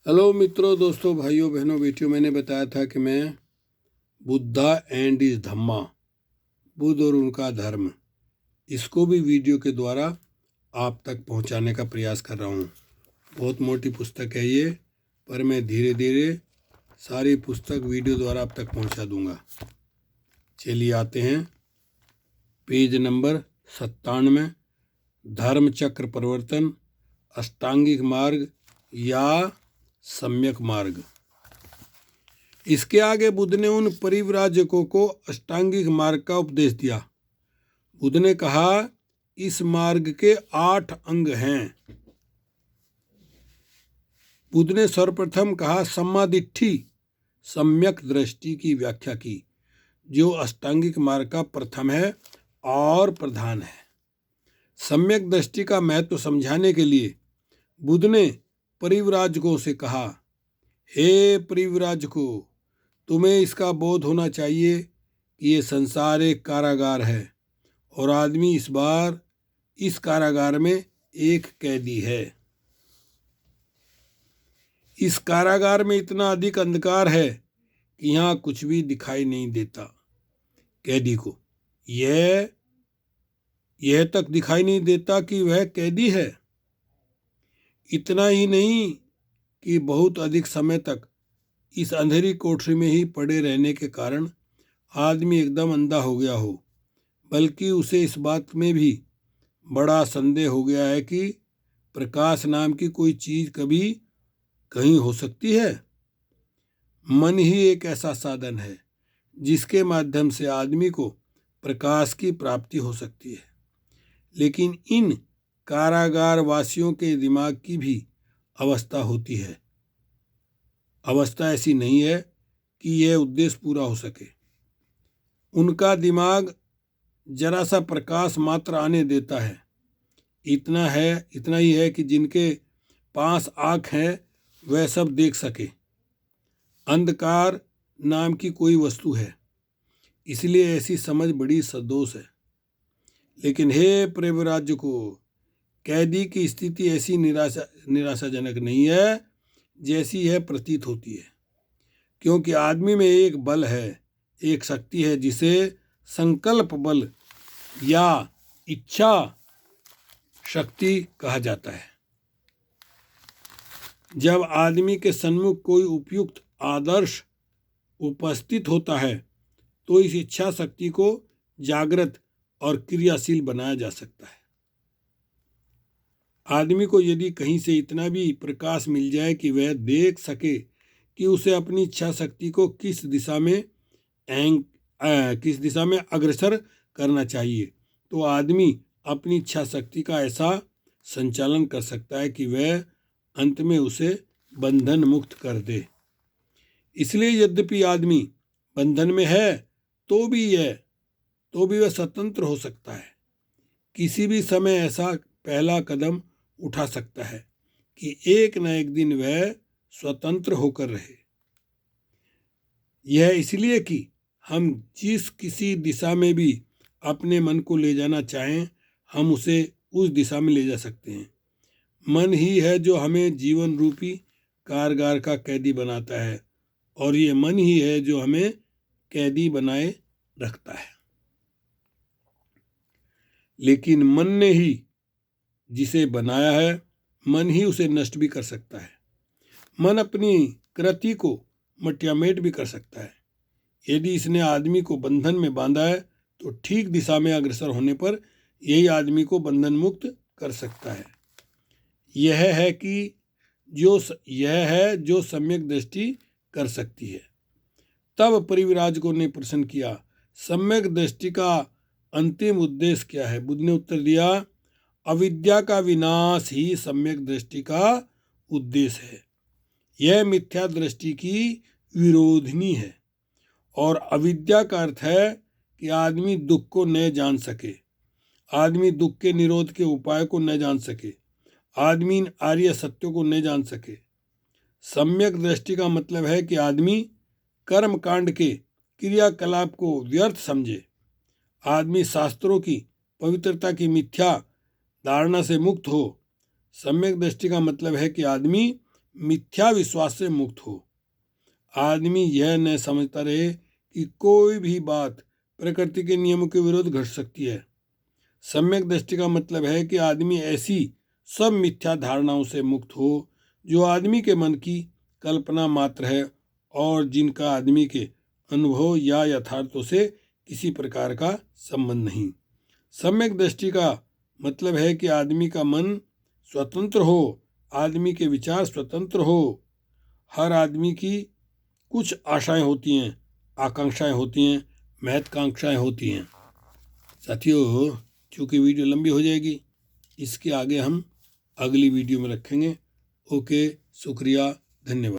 Hello मित्रों, दोस्तों, भाइयों, बहनों, बेटियों, मैंने बताया था कि मैं बुद्धा एंड इज धम्मा, बुद्ध और उनका धर्म, इसको भी वीडियो के द्वारा आप तक पहुंचाने का प्रयास कर रहा हूं। बहुत मोटी पुस्तक है ये, पर मैं धीरे धीरे सारी पुस्तक वीडियो द्वारा आप तक पहुंचा दूंगा। चलिए आते हैं पेज नंबर 97, धर्म चक्र परिवर्तन, अष्टांगिक मार्ग या सम्यक मार्ग। इसके आगे बुद्ध ने उन परिव्राजकों को अष्टांगिक मार्ग का उपदेश दिया। बुद्ध ने कहा, इस मार्ग के 8 अंग हैं। बुद्ध ने सर्वप्रथम कहा सम्मादिट्ठी, सम्यक दृष्टि की व्याख्या की, जो अष्टांगिक मार्ग का प्रथम है और प्रधान है। सम्यक दृष्टि का महत्व समझाने के लिए बुद्ध ने परिव्राजकों से कहा, हे परिव्राजकों, तुम्हें इसका बोध होना चाहिए कि ये संसार एक कारागार है और आदमी इस कारागार में एक कैदी है। इस कारागार में इतना अधिक अंधकार है कि यहाँ कुछ भी दिखाई नहीं देता। कैदी को यह तक दिखाई नहीं देता कि वह कैदी है। इतना ही नहीं कि बहुत अधिक समय तक इस अंधेरी कोठरी में ही पड़े रहने के कारण आदमी एकदम अंधा हो गया हो, बल्कि उसे इस बात में भी बड़ा संदेह हो गया है कि प्रकाश नाम की कोई चीज कभी कहीं हो सकती है। मन ही एक ऐसा साधन है जिसके माध्यम से आदमी को प्रकाश की प्राप्ति हो सकती है। लेकिन इन कारागार वासियों के दिमाग की भी अवस्था होती है। अवस्था ऐसी नहीं है कि यह उद्देश्य पूरा हो सके। उनका दिमाग जरा सा प्रकाश मात्र आने देता है। इतना ही है कि जिनके पास आँख है वह सब देख सके। अंधकार नाम की कोई वस्तु है, इसलिए ऐसी समझ बड़ी सदोष है। लेकिन हे परिव्राजकों, कैदी की स्थिति ऐसी निराशाजनक नहीं है जैसी यह प्रतीत होती है, क्योंकि आदमी में एक बल है, एक शक्ति है जिसे संकल्प बल या इच्छा शक्ति कहा जाता है। जब आदमी के सन्मुख कोई उपयुक्त आदर्श उपस्थित होता है तो इस इच्छा शक्ति को जागृत और क्रियाशील बनाया जा सकता है। आदमी को यदि कहीं से इतना भी प्रकाश मिल जाए कि वह देख सके कि उसे अपनी इच्छा शक्ति को किस दिशा में अग्रसर करना चाहिए, तो आदमी अपनी इच्छा शक्ति का ऐसा संचालन कर सकता है कि वह अंत में उसे बंधन मुक्त कर दे। इसलिए यद्यपि आदमी बंधन में है तो भी वह स्वतंत्र हो सकता है। किसी भी समय ऐसा पहला कदम उठा सकता है कि एक न एक दिन वह स्वतंत्र होकर रहे। यह इसलिए कि हम जिस किसी दिशा में भी अपने मन को ले जाना चाहें, हम उसे उस दिशा में ले जा सकते हैं। मन ही है जो हमें जीवन रूपी कारागार का कैदी बनाता है, और ये मन ही है जो हमें कैदी बनाए रखता है। लेकिन मन ने ही जिसे बनाया है, मन ही उसे नष्ट भी कर सकता है। मन अपनी कृति को मटियामेट भी कर सकता है। यदि इसने आदमी को बंधन में बांधा है तो ठीक दिशा में अग्रसर होने पर यही आदमी को बंधन मुक्त कर सकता है। यह है जो सम्यक दृष्टि कर सकती है। तब परिव्राजकों ने प्रश्न किया, सम्यक दृष्टि का अंतिम उद्देश्य क्या है? बुद्ध ने उत्तर दिया, अविद्या का विनाश ही सम्यक दृष्टि का उद्देश्य है। यह मिथ्या दृष्टि की विरोधिनी है, और अविद्या का अर्थ है कि आदमी दुख को न जान सके, आदमी दुख के निरोध के उपाय को न जान सके, आदमी इन आर्य सत्यों को न जान सके। सम्यक दृष्टि का मतलब है कि आदमी कर्म कांड के क्रियाकलाप को व्यर्थ समझे, आदमी शास्त्रों की पवित्रता की मिथ्या धारणा से मुक्त हो। सम्यक दृष्टि का मतलब है कि आदमी मिथ्या विश्वास से मुक्त हो। आदमी यह न समझता रहे कि कोई भी बात प्रकृति के नियमों के विरुद्ध घट सकती है। सम्यक दृष्टि का मतलब है कि आदमी ऐसी सब मिथ्या धारणाओं से मुक्त हो जो आदमी के मन की कल्पना मात्र है और जिनका आदमी के अनुभव या यथार्थों से किसी प्रकार का संबंध नहीं। सम्यक दृष्टि का मतलब है कि आदमी का मन स्वतंत्र हो, आदमी के विचार स्वतंत्र हो। हर आदमी की कुछ आशाएं होती हैं, आकांक्षाएं होती हैं, महत्वाकांक्षाएं होती हैं। साथियों, चूँकि वीडियो लंबी हो जाएगी, इसके आगे हम अगली वीडियो में रखेंगे। ओके, शुक्रिया, धन्यवाद।